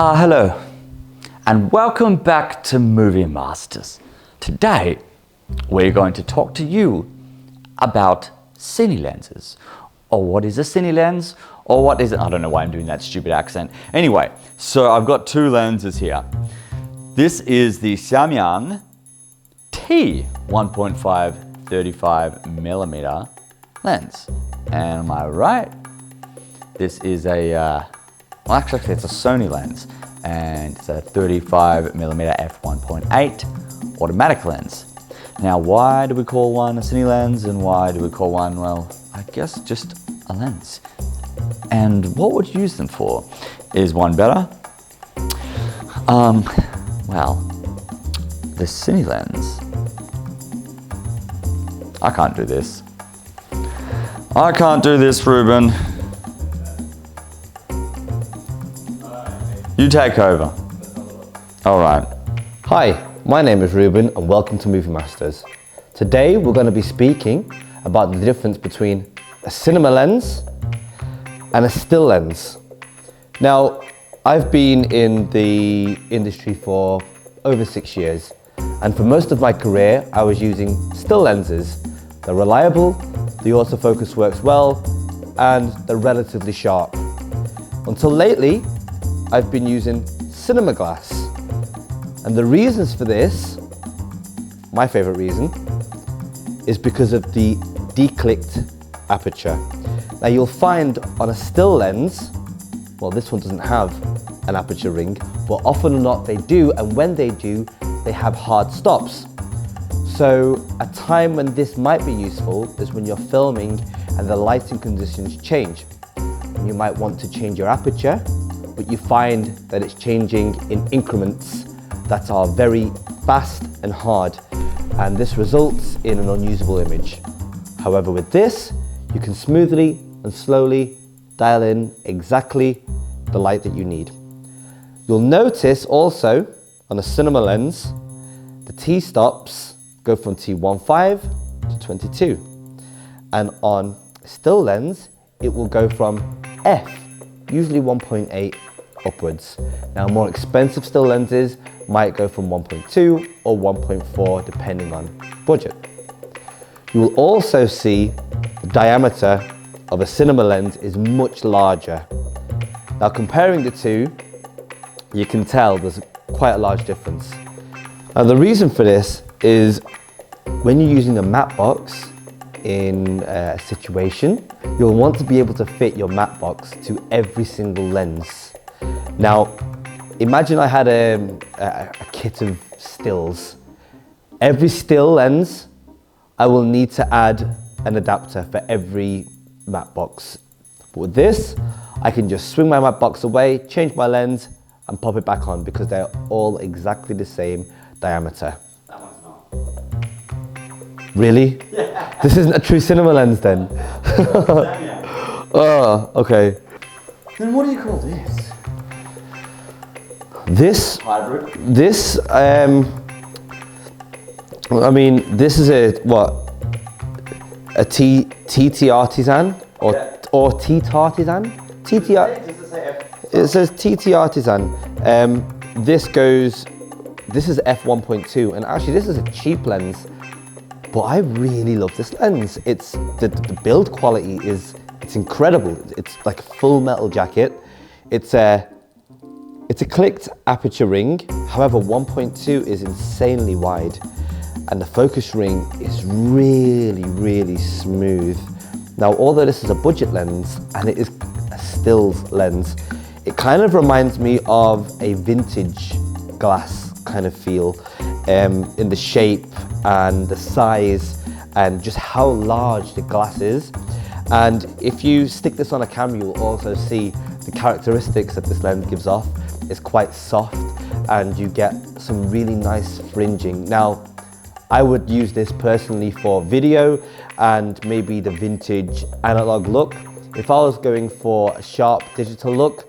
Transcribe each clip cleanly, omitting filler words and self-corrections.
Hello, and welcome back to Movie Masters. Today, we're going to talk to you about Cine Lenses, or what is a Cine Lens, or what is it? I don't know why I'm doing that stupid accent. Anyway, so I've got two lenses here. This is the Samyang T 1.5 35mm lens, and am I right? This is a well, actually it's a Sony lens, and it's a 35mm f1.8 automatic lens. Now, why do we call one a Cine Lens, and why do we call one, well, I guess just a lens? And what would you use them for? Is one better? Well, the Cine Lens. I can't do this. I can't do this, Ruben. You take over. All right. Hi, my name is Ruben and welcome to Movie Masters. Today we're going to be speaking about the difference between a cinema lens and a still lens. Now, I've been in the industry for over 6 years, and for most of my career I was using still lenses. They're reliable, the autofocus works well, and they're relatively sharp. Until lately, I've been using cinema glass. And the reasons for this, my favorite reason, is because of the declicked aperture. Now you'll find on a still lens, well, this one doesn't have an aperture ring, but often or not they do, and when they do, they have hard stops. So a time when this might be useful is when you're filming and the lighting conditions change. You might want to change your aperture, but you find that it's changing in increments that are very fast and hard, and this results in an unusable image. However, with this, you can smoothly and slowly dial in exactly the light that you need. You'll notice also on a cinema lens, the T-stops go from T15 to 22. And on a still lens, it will go from F, usually 1.8 upwards. Now, more expensive still lenses might go from 1.2 or 1.4 depending on budget. You will also see the diameter of a cinema lens is much larger. Now, comparing the two, you can tell there's quite a large difference. Now, the reason for this is when you're using a matte box in a situation, you'll want to be able to fit your matte box to every single lens. Now, imagine I had a kit of stills. Every still lens, I will need to add an adapter for every matte box. But with this, I can just swing my matte box away, change my lens, and pop it back on because they're all exactly the same diameter. That one's not. Really? Yeah. This isn't a true cinema lens then? Oh, okay. Then what do you call this? This, Hybrid? this, I mean, this is a TT Artisan or TT Artisan? It says TT Artisan. This is f1.2, and actually this is a cheap lens, but I really love this lens. It's the build quality it's incredible. It's like a full metal jacket. It's a clicked aperture ring. However, 1.2 is insanely wide, and the focus ring is really, really smooth. Now, although this is a budget lens and it is a stills lens, it kind of reminds me of a vintage glass kind of feel in the shape and the size and just how large the glass is. And if you stick this on a camera, you'll also see the characteristics that this lens gives off. It's quite soft and you get some really nice fringing. Now, I would use this personally for video and maybe the vintage analog look. If I was going for a sharp digital look,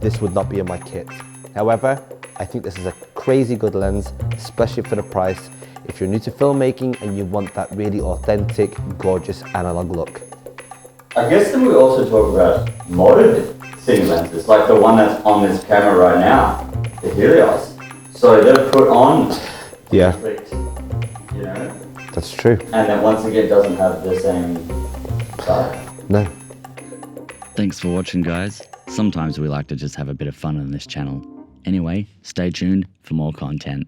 this would not be in my kit. However, I think this is a crazy good lens, especially for the price, if you're new to filmmaking and you want that really authentic, gorgeous analog look. I guess then we also talk about modern Cine lenses, like the one that's on this camera right now, the Helios. So they're put on, Yeah, clicked, you know, that's true. and then once again doesn't have the same size. No. Thanks for watching, guys. Sometimes we like to just have a bit of fun on this channel. Anyway, stay tuned for more content.